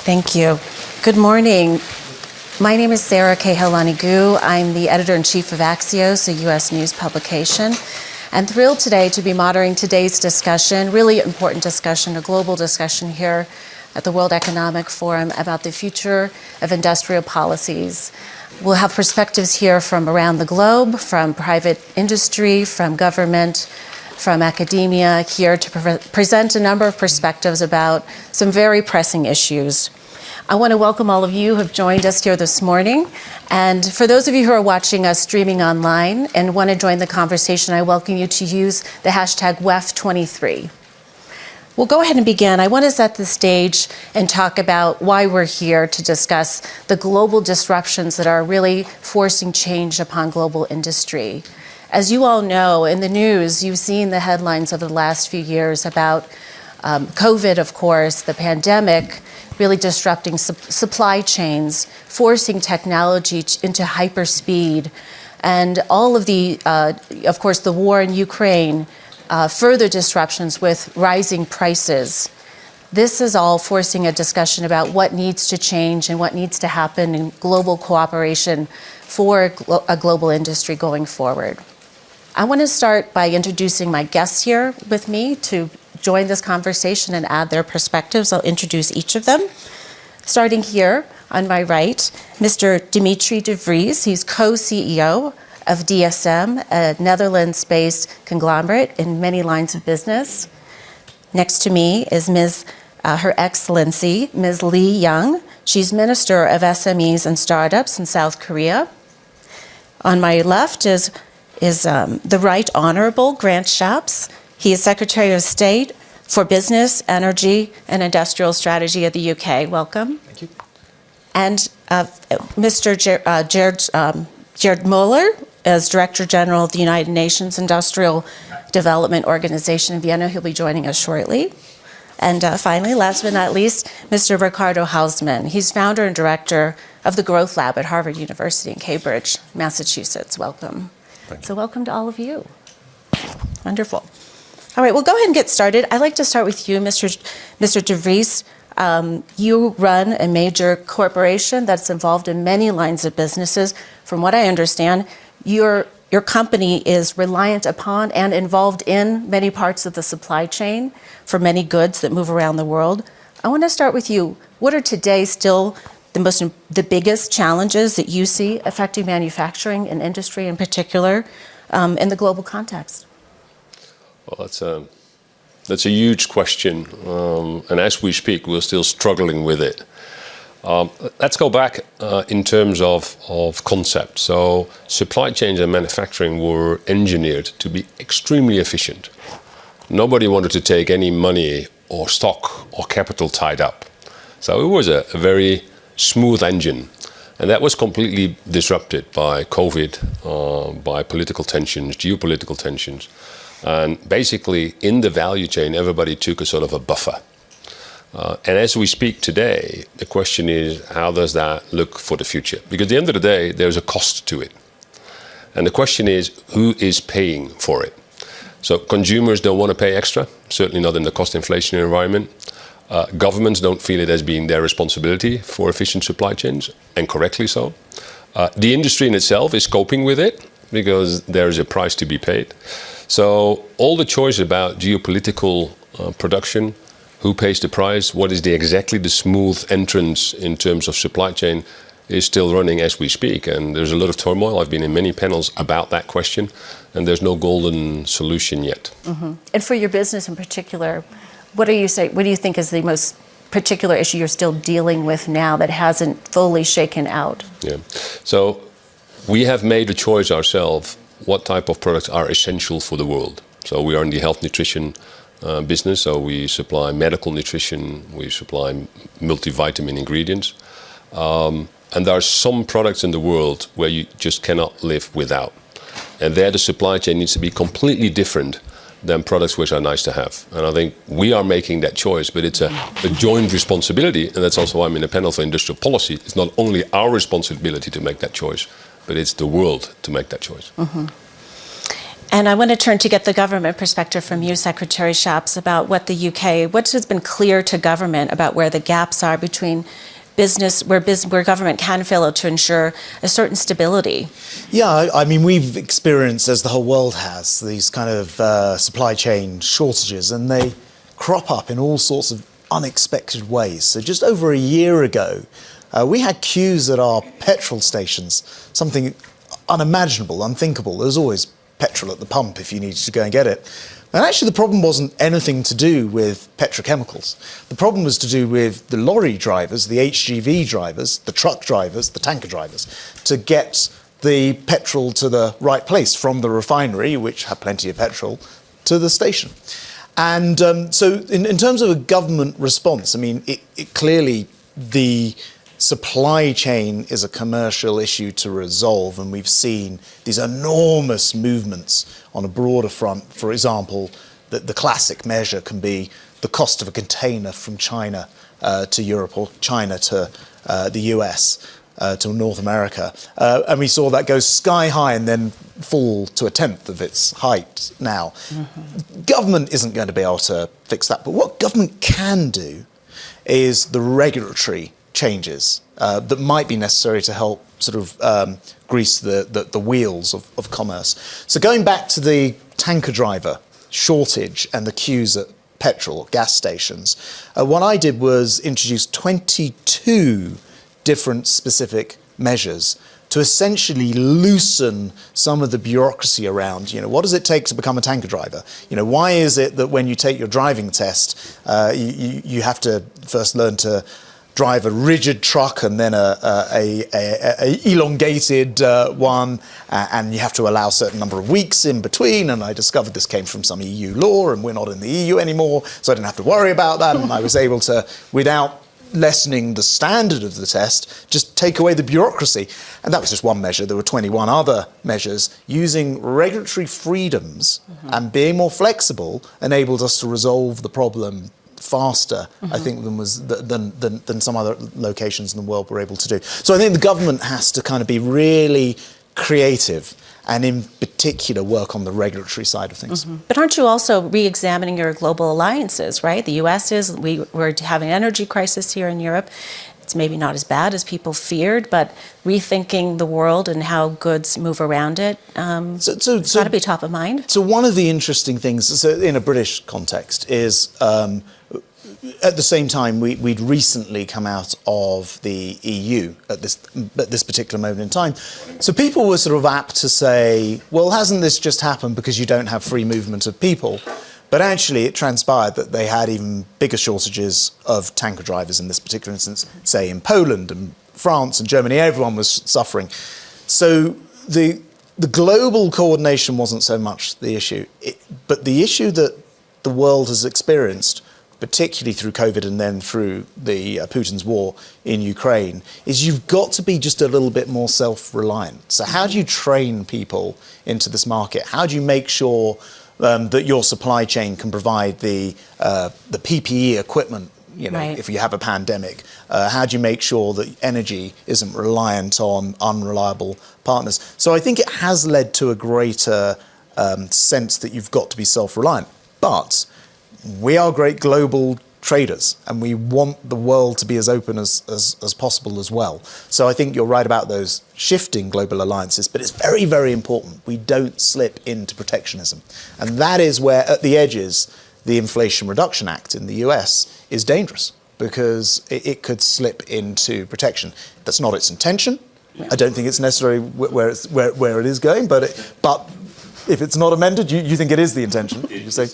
Thank you. Good morning. My name is Sarah Cahill-Lanigu. I'm the editor-in-chief of Axios, a U.S. news publication. I'm thrilled today to be moderating today's discussion, really important discussion, a global discussion here at the World Economic Forum about the future of industrial policies. We'll have perspectives here from around the globe, from private industry, from government, from academia, here to present a number of perspectives about some very pressing issues. I want to welcome all of you who have joined us here this morning. And for those of you who are watching us streaming online and want to join the conversation, I welcome you to use the hashtag WEF23. We'll go ahead and begin. I want to set the stage and talk about why we're here to discuss the global disruptions that are really forcing change upon global industry. As you all know, in the news, you've seen the headlines over the last few years about COVID, of course, the pandemic, really disrupting supply chains, forcing technology into hyperspeed, and all of the, of course, the war in Ukraine, further disruptions with rising prices. This is all forcing a discussion about what needs to change and what needs to happen in global cooperation for a global industry going forward. I want to start by introducing my guests here with me to join this conversation and add their perspectives. I'll introduce each of them. Starting here on my right, Mr. Dimitri de Vries. He's co-CEO of DSM, a Netherlands-based conglomerate in many lines of business. Next to me is Her Excellency, Ms. Lee Young. She's Minister of SMEs and Startups in South Korea. On my left is the Right Honorable Grant Shapps. He is Secretary of State for Business, Energy, and Industrial Strategy of the UK. Welcome. Thank you. And Mr. Jared Muller as Director General of the United Nations Industrial Development Organization in Vienna. He'll be joining us shortly. And finally, last but not least, Mr. Ricardo Hausman. He's founder and director of the Growth Lab at Harvard University in Cambridge, Massachusetts. Welcome. So welcome to all of you. Wonderful. All right, we'll go ahead and get started. I'd like to start with you, Mr. de Vries. You run a major corporation that's involved in many lines of businesses. From what I understand, your company is reliant upon and involved in many parts of the supply chain for many goods that move around the world. I want to start with you. What are today still the biggest challenges that you see affecting manufacturing and industry in particular in the global context? Well, that's a huge question, and as we speak, we're still struggling with it. Let's go back in terms of concept. So supply chains and manufacturing were engineered to be extremely efficient. Nobody wanted to take any money or stock or capital tied up. So it was a very smooth engine. And that was completely disrupted by COVID, by political tensions, geopolitical tensions. And basically, in the value chain, everybody took a sort of a buffer. And as we speak today, the question is, how does that look for the future? Because at the end of the day, there's a cost to it. And the question is, who is paying for it? So consumers don't want to pay extra, certainly not in the cost inflation environment. Governments don't feel it as being their responsibility for efficient supply chains, and correctly so. The industry in itself is coping with it because there is a price to be paid. So all the choice about geopolitical production, who pays the price, what is exactly the smooth entrance in terms of supply chain is still running as we speak. And there's a lot of turmoil. I've been in many panels about that question, and there's no golden solution yet. Mm-hmm. And for your business in particular, what do you think is the most particular issue you're still dealing with now that hasn't fully shaken out? Yeah. So we have made a choice ourselves what type of products are essential for the world. So we are in the health nutrition business. So we supply medical nutrition, we supply multivitamin ingredients. And there are some products in the world where you just cannot live without. And there the supply chain needs to be completely different than products which are nice to have. And I think we are making that choice, but it's a joint responsibility, and that's also why I'm in a panel for industrial policy. It's not only our responsibility to make that choice, but it's the world to make that choice. Mm-hmm. And I want to turn to get the government perspective from you, Secretary Shapps, about what what has been clear to government about where the gaps are between business, where government can fill it to ensure a certain stability. Yeah, I mean, we've experienced, as the whole world has, these kind of supply chain shortages, and they crop up in all sorts of unexpected ways. So just over a year ago, we had queues at our petrol stations, something unimaginable, unthinkable. There's always petrol at the pump if you needed to go and get it. And actually the problem wasn't anything to do with petrochemicals. The problem was to do with the lorry drivers, the HGV drivers, the truck drivers, the tanker drivers, to get the petrol to the right place from the refinery, which had plenty of petrol, to the station. And so in terms of a government response, I mean, it clearly the supply chain is a commercial issue to resolve, and we've seen these enormous movements on a broader front. For example, the classic measure can be the cost of a container from China to Europe, or China to the US, to North America. And we saw that go sky high and then fall to a tenth of its height now. Mm-hmm. Government isn't going to be able to fix that, but what government can do is the regulatory changes that might be necessary to help sort of grease the wheels of commerce. So going back to the tanker driver shortage and the queues at petrol or gas stations, what I did was introduce 22 different specific measures to essentially loosen some of the bureaucracy around, what does it take to become a tanker driver? Why is it that when you take your driving test, you have to first learn to drive a rigid truck and then a elongated one, and you have to allow a certain number of weeks in between. And I discovered this came from some EU law, and we're not in the EU anymore, so I didn't have to worry about that. And I was able to, without lessening the standard of the test, just take away the bureaucracy. And that was just one measure. There were 21 other measures. Using regulatory freedoms and being more flexible enabled us to resolve the problem faster, I think, than some other locations in the world were able to do. So I think the government has to kind of be really creative and in particular work on the regulatory side of things. Mm-hmm. But aren't you also re-examining your global alliances, right? The US is, we're having an energy crisis here in Europe. It's maybe not as bad as people feared, but rethinking the world and how goods move around it, it's got to be top of mind. So one of the interesting things, in a British context, is at the same time we'd recently come out of the EU at this particular moment in time. So people were sort of apt to say, well, hasn't this just happened because you don't have free movement of people? But actually, it transpired that they had even bigger shortages of tanker drivers in this particular instance, say in Poland and France and Germany. Everyone was suffering. So the global coordination wasn't so much the issue. But the issue that the world has experienced, particularly through COVID and then through the Putin's war in Ukraine, is you've got to be just a little bit more self-reliant. So how do you train people into this market? How do you make sure that your supply chain can provide the PPE equipment, right, if you have a pandemic? How do you make sure that energy isn't reliant on unreliable partners? So I think it has led to a greater sense that you've got to be self-reliant. But we are great global traders, and we want the world to be as open as possible as well. So I think you're right about those shifting global alliances, but it's very, very important we don't slip into protectionism. And that is where, at the edges, the Inflation Reduction Act in the US is dangerous, because it could slip into protection. That's not its intention. Yeah. I don't think it's necessarily where it is going, but if it's not amended, you think it is the intention. You say,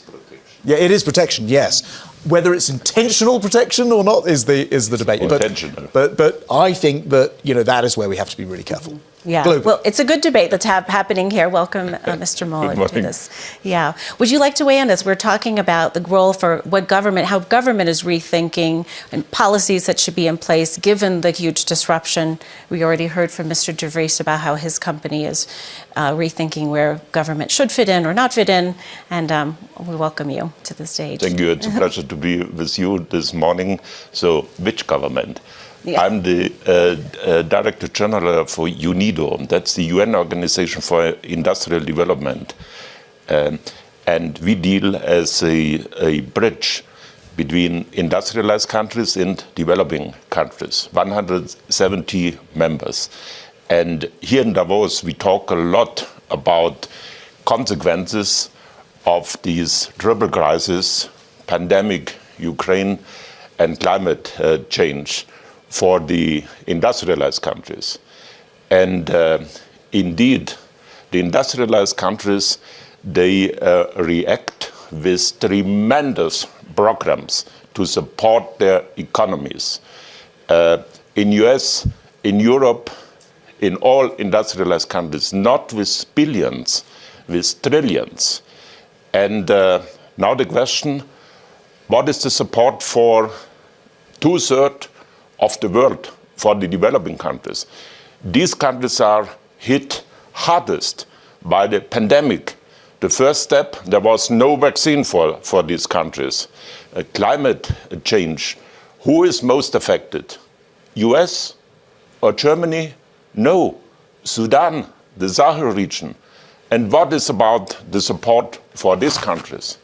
yeah, it is protection, yes. Whether it's intentional protection or not is the debate. Intentional. But I think that that is where we have to be really careful. Yeah. Globally. Well, it's a good debate that's happening here. Welcome, Mr. Muller, to this. Yeah. Would you like to weigh on this? We're talking about the role for how government is rethinking and policies that should be in place given the huge disruption. We already heard from Mr. De Vries about how his company is rethinking where government should fit in or not fit in, and we welcome you to the stage. Thank you. It's a pleasure to be with you this morning. So, which government? Yeah. I'm the Director General for UNIDO. That's the UN Organization for Industrial Development. And we deal as a bridge between industrialized countries and developing countries, 170 members. And here in Davos, we talk a lot about consequences of these triple crises, pandemic, Ukraine, and climate change for the industrialized countries. And indeed, the industrialized countries, they react with tremendous programs to support their economies. In US, in Europe, in all industrialized countries, not with billions, with trillions. And now the question, what is the support for 2/3 of the world, for the developing countries? These countries are hit hardest by the pandemic. The first step, there was no vaccine for these countries. Climate change, who is most affected? US or Germany? No, Sudan, the Sahel region. And what is about the support for these countries?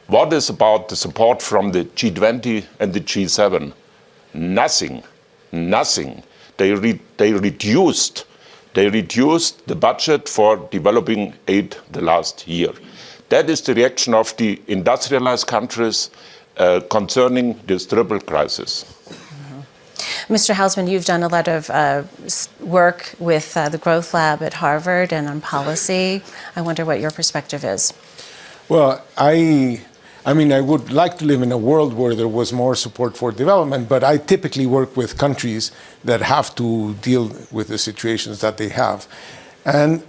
What is about the support from the G20 and the G7? Nothing, nothing. They reduced the budget for developing aid the last year. That is the reaction of the industrialized countries concerning this triple crisis. Mr. Hausman, you've done a lot of work with the Growth Lab at Harvard and on policy. I wonder what your perspective is. Well, I mean, I would like to live in a world where there was more support for development, but I typically work with countries that have to deal with the situations that they have. And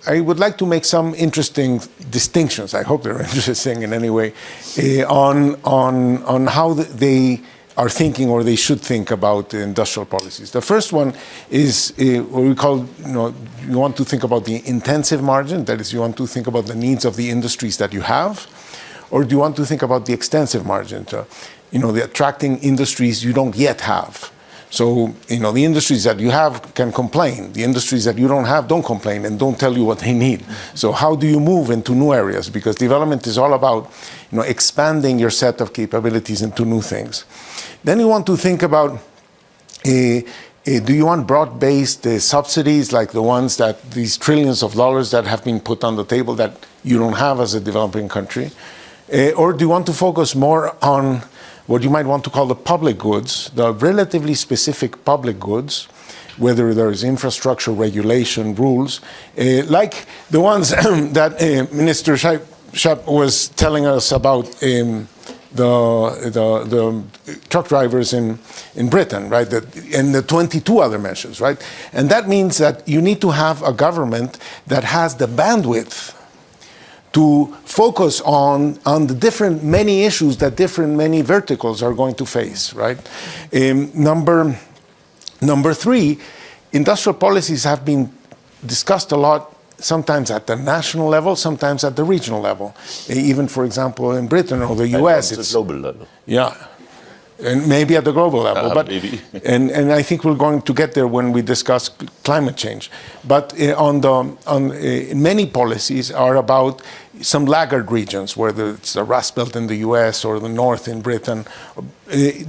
I would like to make some interesting distinctions, I hope they're interesting in any way, on how they are thinking or they should think about industrial policies. The first one is what we call, you want to think about the intensive margin, that is, you want to think about the needs of the industries that you have, or do you want to think about the extensive margin, the attracting industries you don't yet have? So, the industries that you have can complain. The industries that you don't have don't complain and don't tell you what they need. So how do you move into new areas? Because development is all about, expanding your set of capabilities into new things. Then you want to think about, do you want broad-based subsidies like the ones that, these trillions of dollars that have been put on the table that you don't have as a developing country? Or do you want to focus more on what you might want to call the public goods, the relatively specific public goods, whether there is infrastructure, regulation, rules, like the ones that Minister Scheib was telling us about the truck drivers in Britain, right? And the 22 other measures, right? And that means that you need to have a government that has the bandwidth to focus on the many issues that many verticals are going to face, right? Number three, industrial policies have been discussed a lot, sometimes at the national level, sometimes at the regional level. Even, for example, in Britain or the US, it's global level. Yeah. And maybe at the global level, but maybe. and I think we're going to get there when we discuss climate change. But many policies are about some laggard regions, whether it's the Rust Belt in the U.S. or the North in Britain.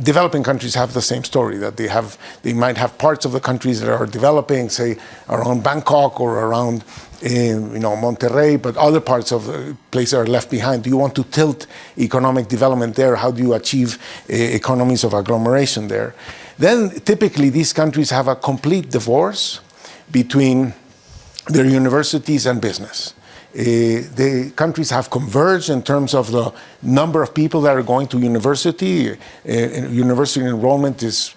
Developing countries have the same story, that they might have parts of the countries that are developing, say around Bangkok or around Monterrey, but other parts of the place are left behind. Do you want to tilt economic development there? How do you achieve economies of agglomeration there? Then typically these countries have a complete divorce between their universities and business. The countries have converged in terms of the number of people that are going to university. University enrollment is,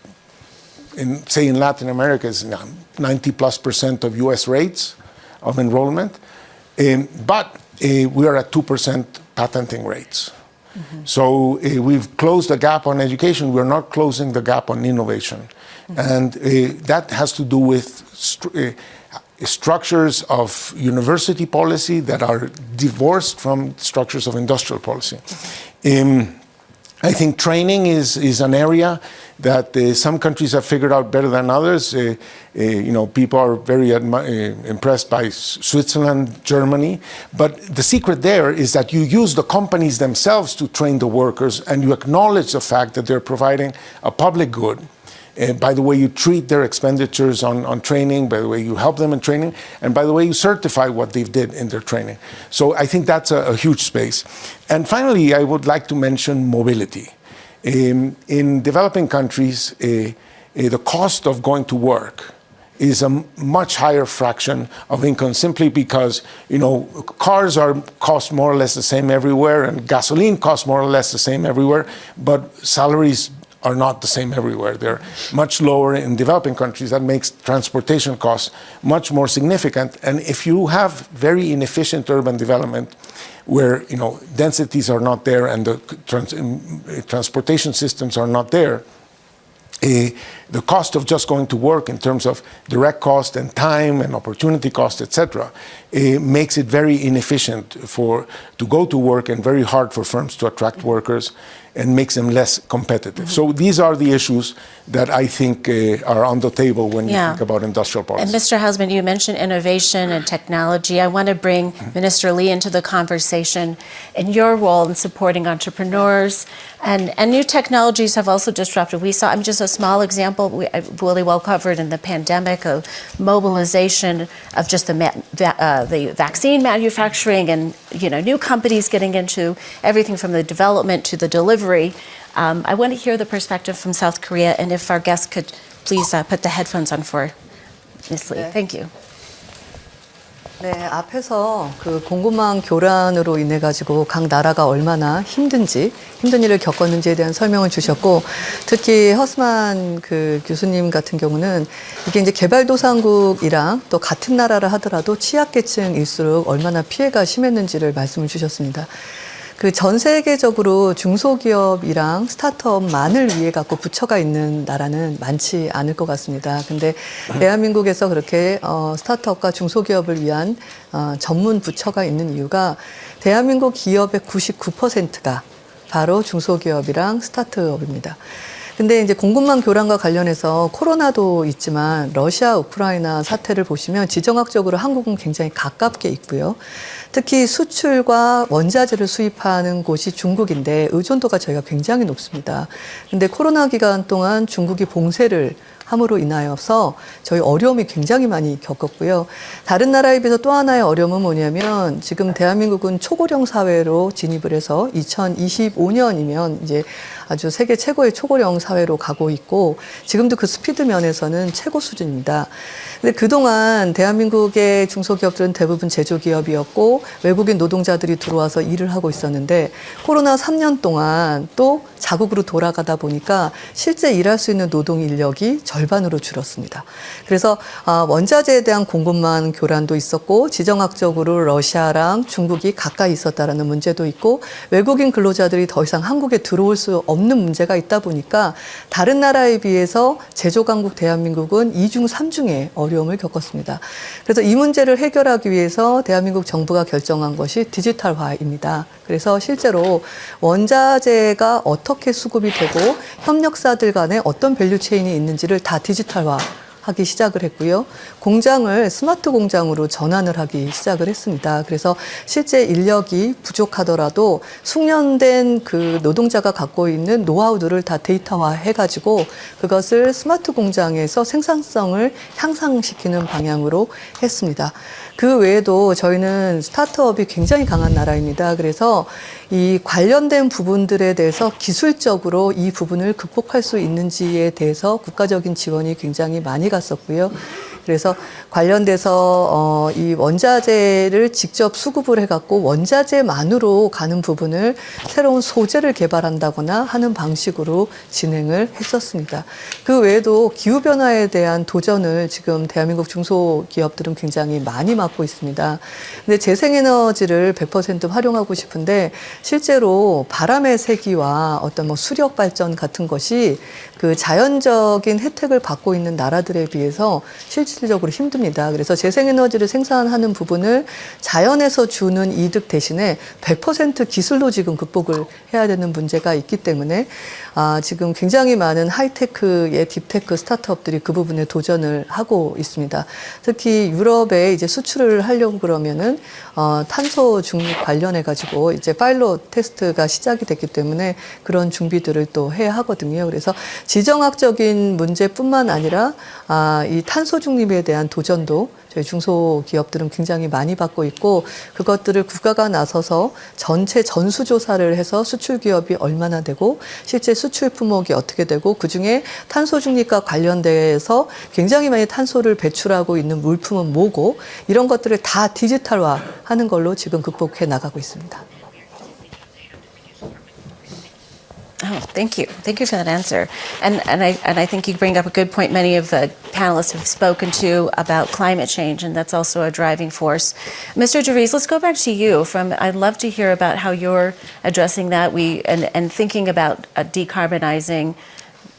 say in Latin America, is 90+% of US rates of enrollment, but we are at 2% patenting rates. Mm-hmm. So we've closed the gap on education. We're not closing the gap on innovation. Mm-hmm. And that has to do with structures of university policy that are divorced from structures of industrial policy. I think training is an area that some countries have figured out better than others. People are very impressed by Switzerland, Germany. But the secret there is that you use the companies themselves to train the workers, and you acknowledge the fact that they're providing a public good. By the way you treat their expenditures on training, by the way you help them in training, and by the way you certify what they've did in their training. So I think that's a huge space. And finally, I would like to mention mobility. In developing countries, the cost of going to work is a much higher fraction of income simply because, cars cost more or less the same everywhere, and gasoline costs more or less the same everywhere, but salaries are not the same everywhere. They're much lower in developing countries. That makes transportation costs much more significant. And if you have very inefficient urban development where densities are not there and the transportation systems are not there, the cost of just going to work in terms of direct cost and time and opportunity cost, etc., makes it very inefficient to go to work and very hard for firms to attract workers and makes them less competitive. So these are the issues that I think are on the table when you think about industrial policy. And Mr. Hausman, you mentioned innovation and technology. I want to bring Minister Lee into the conversation in your role in supporting entrepreneurs. And new technologies have also disrupted. I'm just a small example, really well covered in the pandemic, of mobilization of just the vaccine manufacturing and new companies getting into everything from the development to the delivery. I want to hear the perspective from South Korea, and if our guests could please put the headphones on for Ms. Lee. Thank you. 네, 앞에서 그 공급망 교란으로 인해 가지고 각 나라가 얼마나 힘든 일을 겪었는지에 대한 설명을 주셨고, 특히 허스만 그 교수님 같은 경우는 이게 이제 개발도상국이랑 또 같은 나라를 하더라도 취약계층일수록 얼마나 피해가 심했는지를 말씀을 주셨습니다. 그 전 세계적으로 중소기업이랑 스타트업만을 위해 갖고 부처가 있는 나라는 많지 않을 것 같습니다. 근데 대한민국에서 그렇게 스타트업과 중소기업을 위한 전문 부처가 있는 이유가 대한민국 기업의 99%가 바로 중소기업이랑 스타트업입니다. 근데 이제 공급망 교란과 관련해서 코로나도 있지만 러시아, 우크라이나 사태를 보시면 지정학적으로 한국은 굉장히 가깝게 있고요. 특히 수출과 원자재를 수입하는 곳이 중국인데 의존도가 저희가 굉장히 높습니다. 근데 코로나 기간 동안 중국이 봉쇄를 함으로 인하여서 저희 어려움이 굉장히 많이 겪었고요. 다른 나라에 비해서 또 하나의 어려움은 뭐냐면 지금 대한민국은 초고령 사회로 진입을 해서 2025년이면 이제 아주 세계 최고의 초고령 사회로 가고 있고 지금도 그 스피드 면에서는 최고 수준입니다. 근데 그동안 대한민국의 중소기업들은 대부분 제조기업이었고 외국인 노동자들이 들어와서 일을 하고 있었는데 코로나 3년 동안 또 자국으로 돌아가다 보니까 실제 일할 수 있는 노동 인력이 절반으로 줄었습니다. 그래서 원자재에 대한 공급망 교란도 있었고 지정학적으로 러시아랑 중국이 가까이 있었다라는 문제도 있고 외국인 근로자들이 더 이상 한국에 들어올 수 없는 문제가 있다 보니까 다른 나라에 비해서 제조강국 대한민국은 2중 3중의 어려움을 겪었습니다. 그래서 이 문제를 해결하기 위해서 대한민국 정부가 결정한 것이 디지털화입니다. 그래서 실제로 원자재가 어떻게 수급이 되고 협력사들 간에 어떤 밸류체인이 있는지를 다 디지털화 하기 시작을 했고요. 공장을 스마트 공장으로 전환을 하기 시작을 했습니다. 그래서 실제 인력이 부족하더라도 숙련된 그 노동자가 갖고 있는 노하우들을 다 데이터화 해가지고 그것을 스마트 공장에서 생산성을 향상시키는 방향으로 했습니다. 그 외에도 저희는 스타트업이 굉장히 강한 나라입니다. 그래서 이 관련된 부분들에 대해서 기술적으로 이 부분을 극복할 수 있는지에 대해서 국가적인 지원이 굉장히 많이 갔었고요. 그래서 관련돼서 이 원자재를 직접 수급을 해갖고 원자재만으로 가는 부분을 새로운 소재를 개발한다거나 하는 방식으로 진행을 했었습니다. 그 외에도 기후변화에 대한 도전을 지금 대한민국 중소기업들은 굉장히 많이 맡고 있습니다. 근데 재생에너지를 100% 활용하고 싶은데 실제로 바람의 세기와 어떤 뭐 수력 발전 같은 것이 그 자연적인 혜택을 받고 있는 나라들에 비해서 실제 실질적으로 힘듭니다. 그래서 재생에너지를 생산하는 부분을 자연에서 주는 이득 대신에 100% 기술로 지금 극복을 해야 되는 문제가 있기 때문에 지금 굉장히 많은 하이테크의 딥테크 스타트업들이 그 부분에 도전을 하고 있습니다. 특히 유럽에 이제 수출을 하려고 그러면은 탄소 중립 관련해 가지고 이제 파일럿 테스트가 시작이 됐기 때문에 그런 준비들을 또 해야 하거든요. 그래서 지정학적인 문제뿐만 아니라 이 탄소 중립에 대한 도전도 저희 중소기업들은 굉장히 많이 받고 있고 그것들을 국가가 나서서 전체 전수조사를 해서 수출 기업이 얼마나 되고 실제 수출 품목이 어떻게 되고 그중에 탄소 중립과 관련돼서 굉장히 많이 탄소를 배출하고 있는 물품은 뭐고 이런 것들을 다 디지털화하는 걸로 지금 극복해 나가고 있습니다. Oh, thank you. Thank you for that answer. And I think you bring up a good point. Many of the panelists have spoken to about climate change, and that's also a driving force. Mr. DeVries, let's go back to you. I'd love to hear about how you're addressing that and thinking about decarbonizing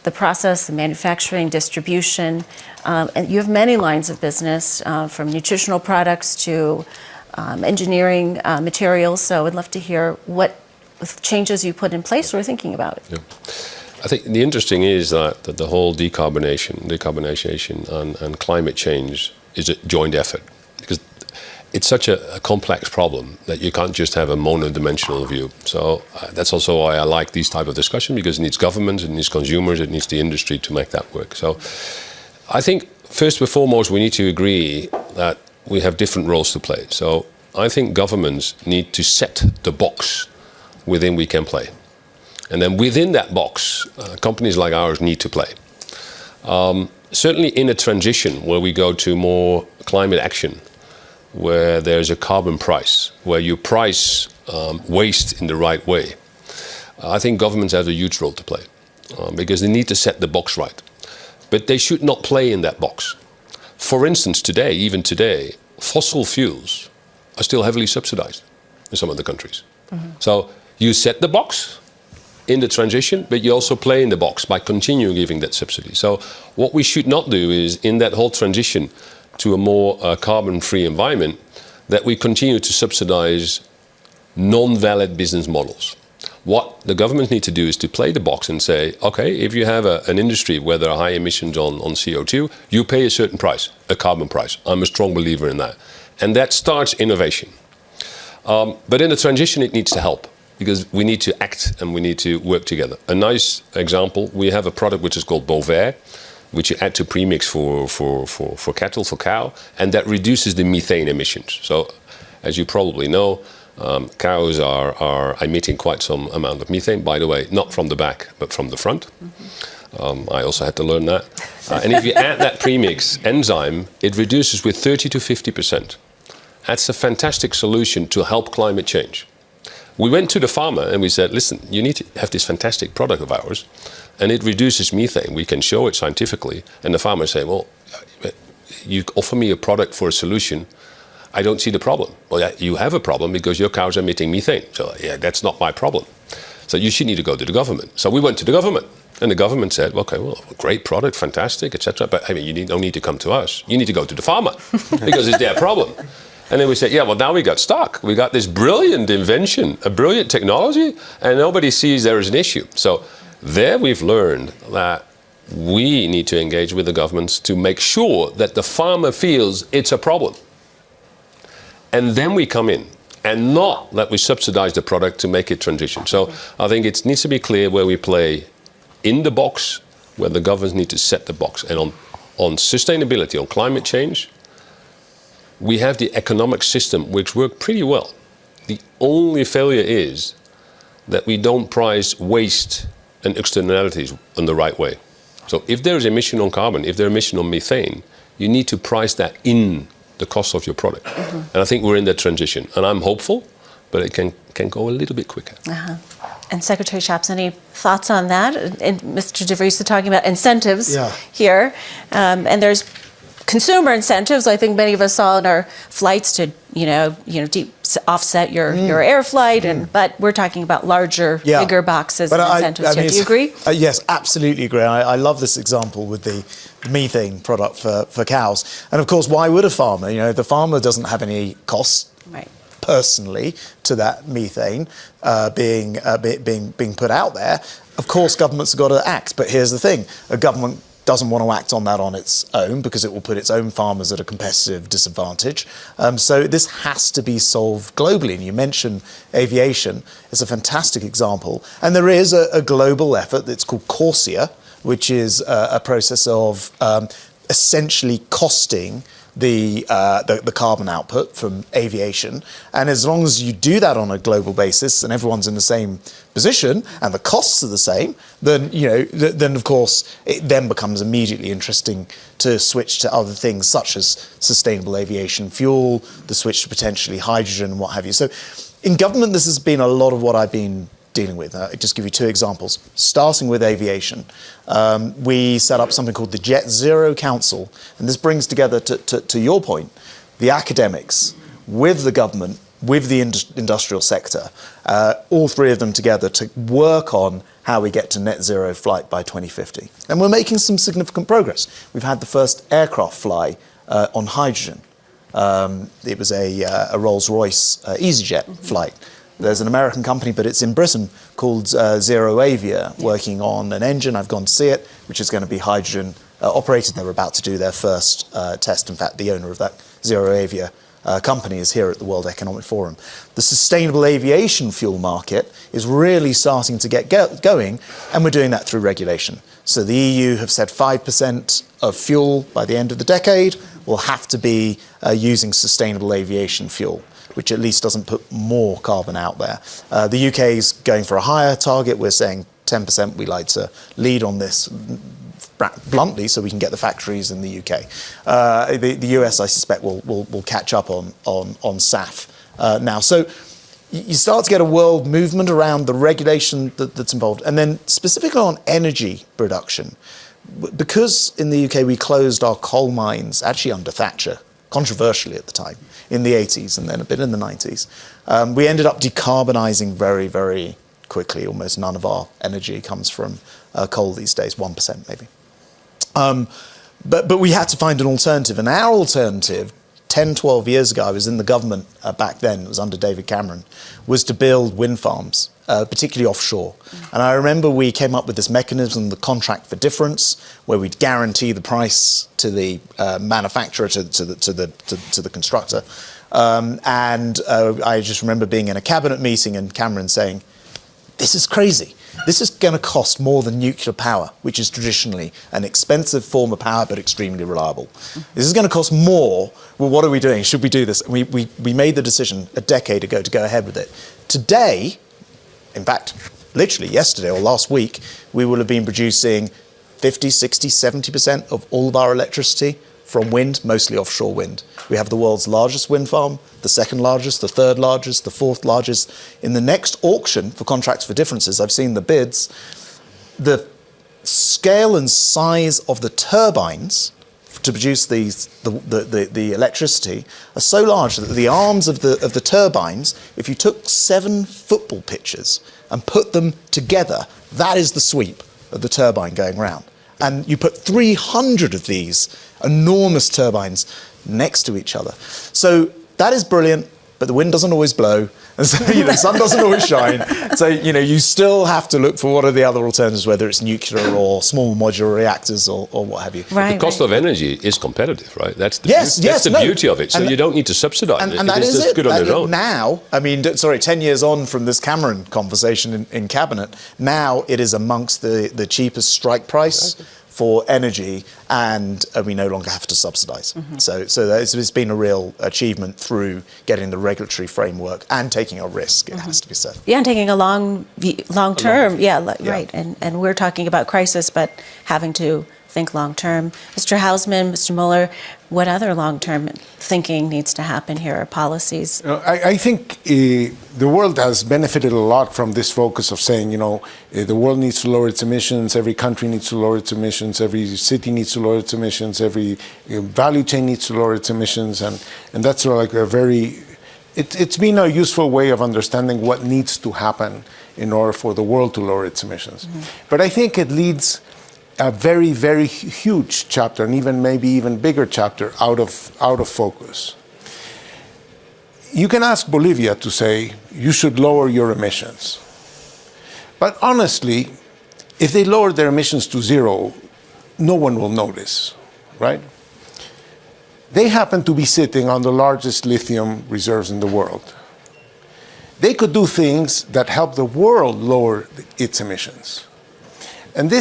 the process, the manufacturing, distribution. And you have many lines of business, from nutritional products to engineering materials. So I'd love to hear what changes you put in place or thinking about. Yeah. I think the interesting is that the whole decarbonization and climate change is a joint effort because it's such a complex problem that you can't just have a monodimensional view. So that's also why I like these type of discussion because it needs governments, it needs consumers, it needs the industry to make that work. So I think first and foremost we need to agree that we have different roles to play. So I think governments need to set the box within we can play. And then within that box, companies like ours need to play. Certainly in a transition where we go to more climate action, where there's a carbon price, where you price waste in the right way, I think governments have a huge role to play because they need to set the box right. But they should not play in that box. For instance, today, even today, fossil fuels are still heavily subsidized in some of the countries. Mm-hmm. So you set the box in the transition, but you also play in the box by continuing giving that subsidy. So what we should not do is, in that whole transition to a more carbon-free environment, that we continue to subsidize non-valid business models. What the governments need to do is to play the box and say, okay, if you have an industry where there are high emissions on CO2, you pay a certain price, a carbon price. I'm a strong believer in that. And that starts innovation. But in the transition, it needs to help, because we need to act and we need to work together. A nice example, we have a product which is called vators, which you add to premix for cattle, for cow, and that reduces the methane emissions. So, as you probably know, cows are emitting quite some amount of methane, by the way, not from the back, but from the front. Mm-hmm. I also had to learn that. And if you add that premix enzyme, it reduces with 30 to 50%. That's a fantastic solution to help climate change. We went to the farmer and we said, listen, you need to have this fantastic product of ours, and it reduces methane. We can show it scientifically. And the farmer said, well, you offer me a product for a solution. I don't see the problem. Well, yeah, you have a problem because your cows are emitting methane. So, yeah, that's not my problem. So you should need to go to the government. So we went to the government. And the government said, okay, well, great product, fantastic, etc. But I mean, you don't need to come to us. You need to go to the farmer because it's their problem. And then we said, yeah, well, now we got stuck. We got this brilliant invention, a brilliant technology, and nobody sees there is an issue. So there we've learned that we need to engage with the governments to make sure that the farmer feels it's a problem. And then we come in, and not that we subsidize the product to make it transition. So I think it needs to be clear where we play in the box, where the governments need to set the box. And on sustainability, on climate change, we have the economic system which works pretty well. The only failure is that we don't price waste and externalities in the right way. So if there is emission on carbon, if there is emission on methane, you need to price that in the cost of your product. Mm-hmm. And I think we're in that transition. And I'm hopeful, but it can go a little bit quicker. Uh-huh. And Secretary Shapps, any thoughts on that? And Mr. DeVries is talking about incentives here. And there's consumer incentives. I think many of us saw in our flights to offset your air flight, but we're talking about larger, bigger boxes and incentives. Do you agree? Yes, absolutely agree. I love this example with the methane product for cows. And of course, why would a farmer? The farmer doesn't have any costs. Right. Personally, to that methane being put out there. Of course, governments have got to act. But here's the thing: a government doesn't want to act on that on its own because it will put its own farmers at a competitive disadvantage. So this has to be solved globally. And you mentioned aviation. It's a fantastic example. And there is a global effort that's called CORSIA, which is a process of essentially costing the carbon output from aviation. And as long as you do that on a global basis and everyone's in the same position and the costs are the same, then then of course it then becomes immediately interesting to switch to other things such as sustainable aviation fuel, the switch to potentially hydrogen and what have you. So in government, this has been a lot of what I've been dealing with. I'll just give you two examples. Starting with aviation, we set up something called the Jet Zero Council, and this brings together, to your point, the academics with the government, with the industrial sector, all three of them together to work on how we get to net zero flight by 2050. And we're making some significant progress. We've had the first aircraft fly on hydrogen. It was a Rolls-Royce EasyJet flight. There's an American company, but it's in Britain, called Zero Avia, working on an engine. I've gone to see it, which is going to be hydrogen operated. They're about to do their first test. In fact, the owner of that Zero Avia company is here at the World Economic Forum. The sustainable aviation fuel market is really starting to get going, and we're doing that through regulation. So the EU have said 5% of fuel by the end of the decade will have to be using sustainable aviation fuel, which at least doesn't put more carbon out there. The UK is going for a higher target. We're saying 10%. We like to lead on this bluntly so we can get the factories in the UK. The US, I suspect, will catch up on SAF now. So you start to get a world movement around the regulation that's involved. And then specifically on energy production, because in the UK we closed our coal mines, actually under Thatcher, controversially at the time, in the 80s and then a bit in the 90s. We ended up decarbonising very, very quickly. Almost none of our energy comes from coal these days, 1% maybe. But we had to find an alternative. And our alternative, 10, 12 years ago, I was in the government back then, it was under David Cameron, was to build wind farms, particularly offshore. And I remember we came up with this mechanism, the contract for difference, where we'd guarantee the price to the manufacturer, to the constructor. And I just remember being in a cabinet meeting and Cameron saying, "This is crazy. This is going to cost more than nuclear power, which is traditionally an expensive form of power but extremely reliable. This is going to cost more. Well, what are we doing? Should we do this?" And we made the decision a decade ago to go ahead with it. Today, in fact, literally yesterday or last week, we will have been producing 50, 60, 70% of all of our electricity from wind, mostly offshore wind. We have the world's largest wind farm, the second largest, the third largest, the fourth largest. In the next auction for contracts for differences, I've seen the bids, the scale and size of the turbines to produce the electricity are so large that the arms of the turbines, if you took 7 football pitches and put them together, that is the sweep of the turbine going round. And you put 300 of these enormous turbines next to each other. So that is brilliant, but the wind doesn't always blow. And so, the sun doesn't always shine. So, you still have to look for what are the other alternatives, whether it's nuclear or small modular reactors or what have you. Right, the cost of energy is competitive, right? That's the, that's the beauty of it. So you don't need to subsidize it. And that is just good on its own. Now, 10 years on from this Cameron conversation in Cabinet, now it is amongst the cheapest strike price for energy, and we no longer have to subsidise. So it's been a real achievement through getting the regulatory framework and taking a risk, it has to be said. Yeah, and taking a long term, right. And we're talking about crisis, but having to think long-term. Mr. Hausman, Mr. Mueller, what other long-term thinking needs to happen here, or policies? I think the world has benefited a lot from this focus of saying, the world needs to lower its emissions, every country needs to lower its emissions, every city needs to lower its emissions, every value chain needs to lower its emissions, and that's sort of like a very, it's been a useful way of understanding what needs to happen in order for the world to lower its emissions. Mm-hmm. But I think it leads a very, very huge chapter, and maybe even bigger chapter, out of focus. You can ask Bolivia to say, you should lower your emissions. But honestly, if they lower their emissions to zero, no one will notice, right? They happen to be sitting on the largest lithium reserves in the world. They could do things that help the world lower its emissions. And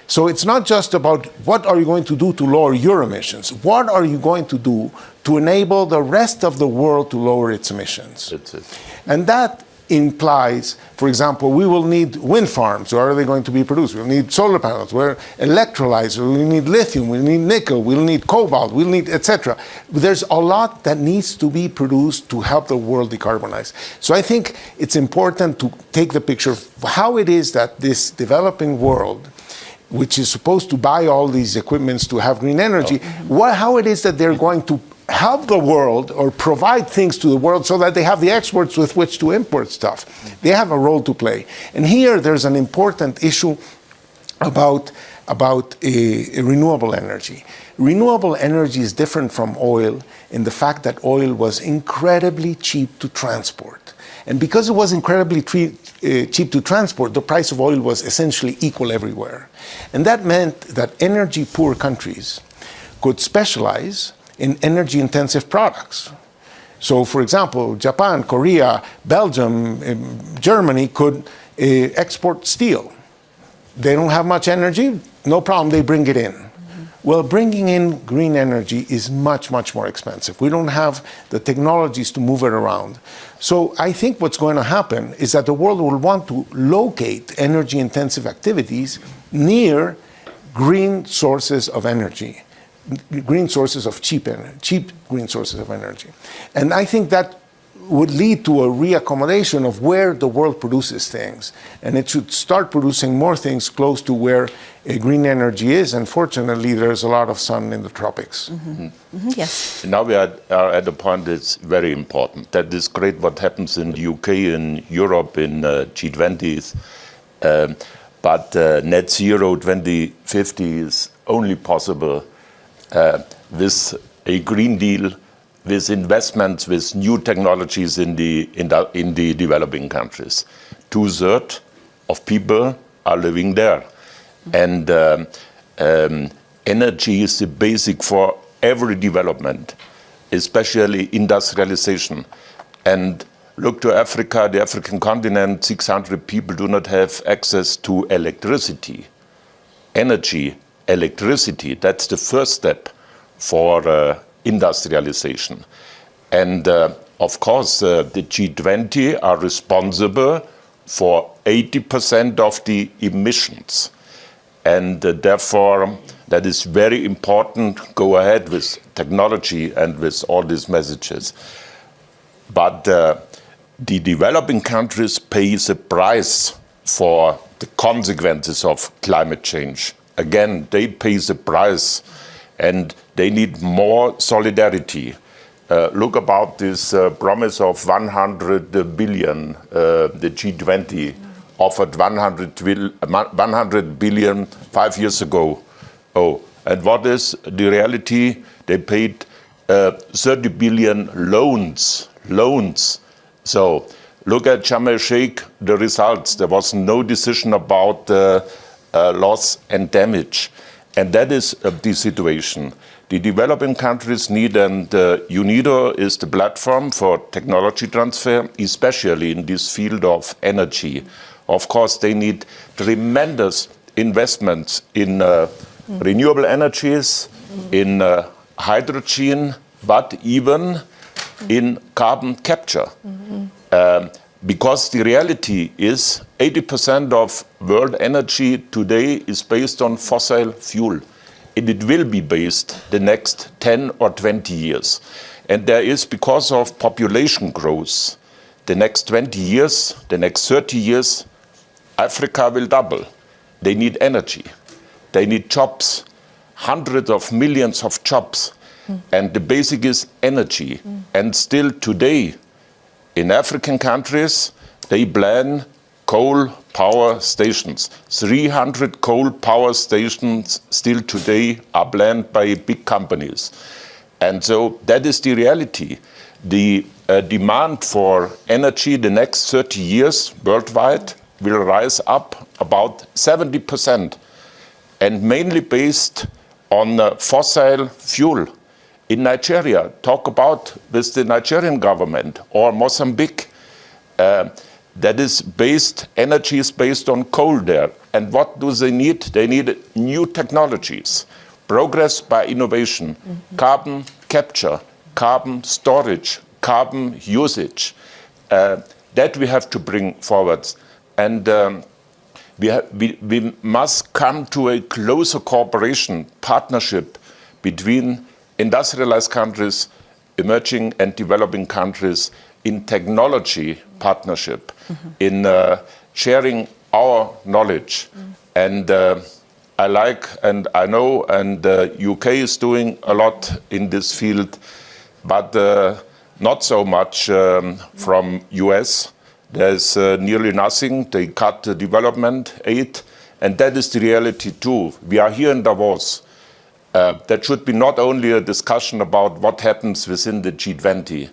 so it's not just about what are you going to do to lower your emissions. What are you going to do to enable the rest of the world to lower its emissions? That's it. And that implies, for example, we will need wind farms. Where are they going to be produced? We'll need solar panels, where electrolyzers, we'll need lithium, we'll need nickel, we'll need cobalt, we'll need etc. There's a lot that needs to be produced to help the world decarbonize. So I think it's important to take the picture of how it is that this developing world, which is supposed to buy all these equipments to have green energy, how it is that they're going to help the world or provide things to the world so that they have the exports with which to import stuff. They have a role to play. And here there's an important issue about renewable energy. Renewable energy is different from oil in the fact that oil was incredibly cheap to transport. And because it was incredibly cheap to transport, the price of oil was essentially equal everywhere. And that meant that energy-poor countries could specialize in energy-intensive products. So, for example, Japan, Korea, Belgium, Germany could export steel. They don't have much energy, no problem, they bring it in. Well, bringing in green energy is much, much more expensive. We don't have the technologies to move it around. So I think what's going to happen is that the world will want to locate energy-intensive activities near green sources of energy, green sources of cheap green sources of energy. And I think that would lead to a reaccommodation of where the world produces things. And it should start producing more things close to where green energy is. And fortunately, there's a lot of sun in the tropics. Mm-hmm. Mm-hmm. Yes. Now we are at a point that's very important. That is great what happens in the UK, in Europe, in G20s. But net zero 2050 is only possible with a Green Deal, with investments, with new technologies in the developing countries. 2/3 of people are living there. And energy is the basic for every development, especially industrialization. And look to Africa, the African continent, 600 people do not have access to electricity. Energy, electricity, that's the first step for industrialization. And of course, the G20 are responsible for 80% of the emissions. And therefore, that is very important. Go ahead with technology and with all these messages. But the developing countries pay the price for the consequences of climate change. Again, they pay the price, and they need more solidarity. Look about this promise of 100 billion. The G20 offered 100 billion 5 years ago. Oh, and what is the reality? They paid 30 billion loans. So look at Sharm el-Sheikh, the results. There was no decision about loss and damage. And that is the situation. The developing countries need, and UNIDO is the platform for technology transfer, especially in this field of energy. Of course, they need tremendous investments in renewable energies, in hydrogen, but even in carbon capture. Because the reality is 80% of world energy today is based on fossil fuel. and it will be based the next 10 or 20 years. And there is, because of population growth, the next 20 years, the next 30 years, Africa will double. They need energy. They need jobs, hundreds of millions of jobs. And the basic is energy. And still today, in African countries, they plan coal power stations. 300 coal power stations still today are planned by big companies. And so that is the reality. The demand for energy the next 30 years worldwide will rise up about 70%, and mainly based on fossil fuel. In Nigeria, talk about with the Nigerian government, or Mozambique, that is based, energy is based on coal there. And what do they need? They need new technologies, progress by innovation, carbon capture, carbon storage, carbon usage. That we have to bring forward. And we must come to a closer cooperation, partnership between industrialized countries, emerging and developing countries, in technology partnership, in sharing our knowledge. And I like, and I know, and UK is doing a lot in this field, but not so much from US. There's nearly nothing. They cut the development aid, and that is the reality too. We are here in Davos. That should be not only a discussion about what happens within the G20.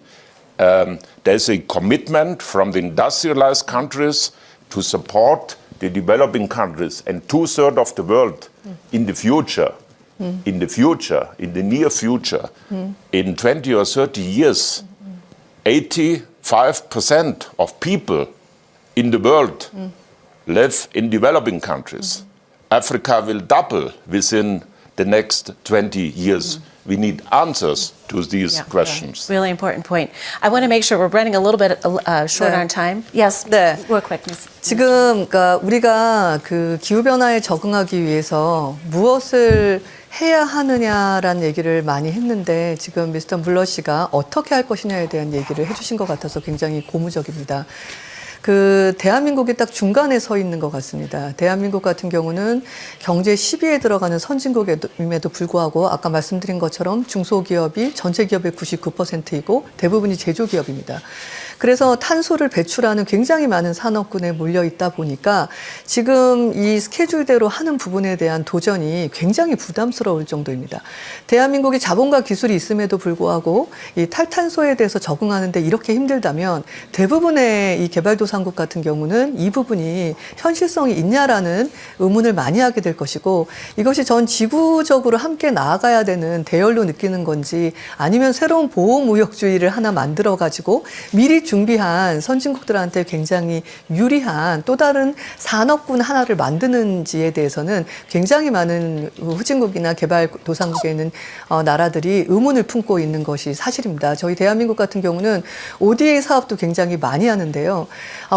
There's a commitment from the industrialized countries to support the developing countries, and 2/3 of the world in the future, in the near future, in 20 or 30 years, 85% of people in the world live in developing countries. Africa will double within the next 20 years. We need answers to these questions. Really important point. I want to make sure we're running a little bit short on time. Yes, real quick, Ms. 지금 그러니까 우리가 그 기후 변화에 적응하기 위해서 무엇을 해야 하느냐라는 얘기를 많이 했는데 지금 미스터 물러 씨가 어떻게 할 것이냐에 대한 얘기를 해주신 것 같아서 굉장히 고무적입니다. 그 대한민국이 딱 중간에 서 있는 것 같습니다. 대한민국 같은 경우는 경제 10위에 들어가는 선진국임에도 불구하고 아까 말씀드린 것처럼 중소기업이 전체 기업의 99%이고 대부분이 제조기업입니다. 그래서 탄소를 배출하는 굉장히 많은 산업군에 몰려 있다 보니까 지금 이 스케줄대로 하는 부분에 대한 도전이 굉장히 부담스러울 정도입니다. 대한민국이 자본과 기술이 있음에도 불구하고 이 탈탄소에 대해서 적응하는데 이렇게 힘들다면 대부분의 이 개발도상국 같은 경우는 이 부분이 현실성이 있냐라는 의문을 많이 하게 될 것이고, 이것이 전 지구적으로 함께 나아가야 되는 대열로 느끼는 건지 아니면 새로운 보호무역주의를 하나 만들어 가지고 미리 준비한 선진국들한테 굉장히 유리한 또 다른 산업군 하나를 만드는지에 대해서는 굉장히 많은 후진국이나 개발도상국에 있는 나라들이 의문을 품고 있는 것이 사실입니다. 저희 대한민국 같은 경우는 ODA 사업도 굉장히 많이 하는데요.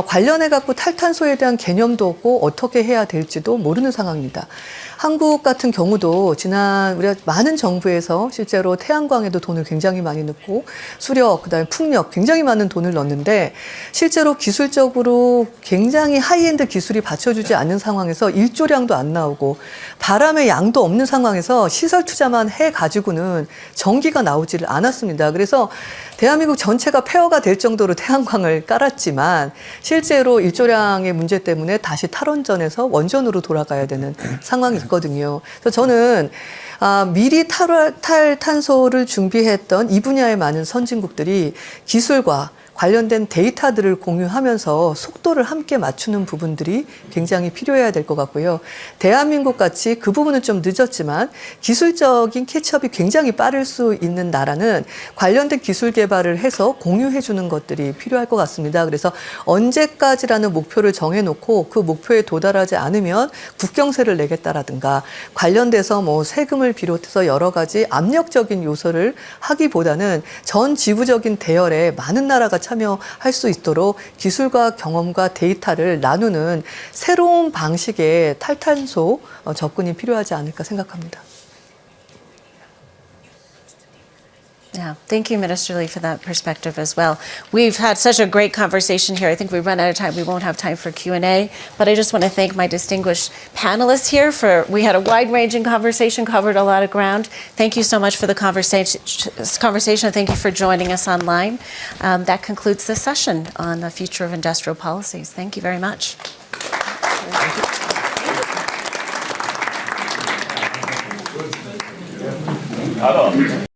관련해 갖고 탈탄소에 대한 개념도 없고 어떻게 해야 될지도 모르는 상황입니다. 한국 같은 경우도 지난 우리가 많은 정부에서 실제로 태양광에도 돈을 굉장히 많이 넣고 수력, 그다음에 풍력 굉장히 많은 돈을 넣는데 실제로 기술적으로 굉장히 하이엔드 기술이 받쳐주지 않는 상황에서 일조량도 안 나오고 바람의 양도 없는 상황에서 시설 투자만 해가지고는 전기가 나오지를 않았습니다. 그래서 대한민국 전체가 폐허가 될 정도로 태양광을 깔았지만 실제로 일조량의 문제 때문에 다시 탈원전에서 원전으로 돌아가야 되는 상황이 있거든요. 그래서 저는 미리 탈탄소를 준비했던 이 분야의 많은 선진국들이 기술과 관련된 데이터들을 공유하면서 속도를 함께 맞추는 부분들이 굉장히 필요해야 될 것 같고요. 대한민국 같이 그 부분은 좀 늦었지만 기술적인 캐치업이 굉장히 빠를 수 있는 나라는 관련된 기술 개발을 해서 공유해 주는 것들이 필요할 것 같습니다. 그래서 언제까지라는 목표를 정해놓고 그 목표에 도달하지 않으면 국경세를 내겠다라든가 관련돼서 뭐 세금을 비롯해서 여러 가지 압력적인 요소를 하기보다는 전 지구적인 대열에 많은 나라가 참여할 수 있도록 기술과 경험과 데이터를 나누는 새로운 방식의 탈탄소 접근이 필요하지 않을까 생각합니다. Yeah, thank you, Minister Lee, for that perspective as well. We've had such a great conversation here. I think we've run out of time. We won't have time for Q&A, but I just want to thank my distinguished panelists here we had a wide-ranging conversation, covered a lot of ground. Thank you so much for the conversation. Thank you for joining us online. That concludes this session on the future of industrial policies. Thank you very much.